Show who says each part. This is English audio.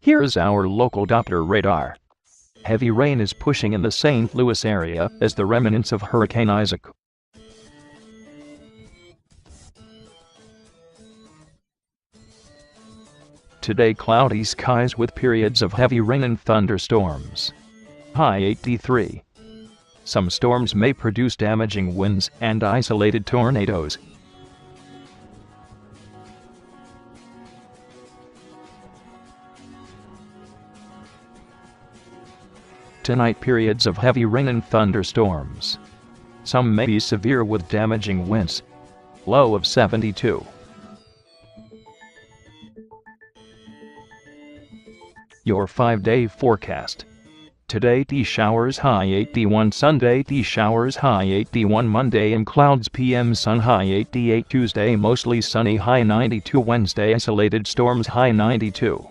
Speaker 1: Here is our local Doppler radar. Heavy rain is pushing in the St. Louis area as the remnants of Hurricane Isaac. Today, cloudy skies with periods of heavy rain and thunderstorms. High 83. Some storms may produce damaging winds and isolated tornadoes. Tonight, periods of heavy rain and thunderstorms. Some may be severe with damaging winds. Low of 72. Your 5-day forecast. Today, D showers, high 81. Sunday, D showers, high 81. Monday, and clouds, PM sun, high 88. Tuesday, mostly sunny, high 92. Wednesday, isolated storms, high 92.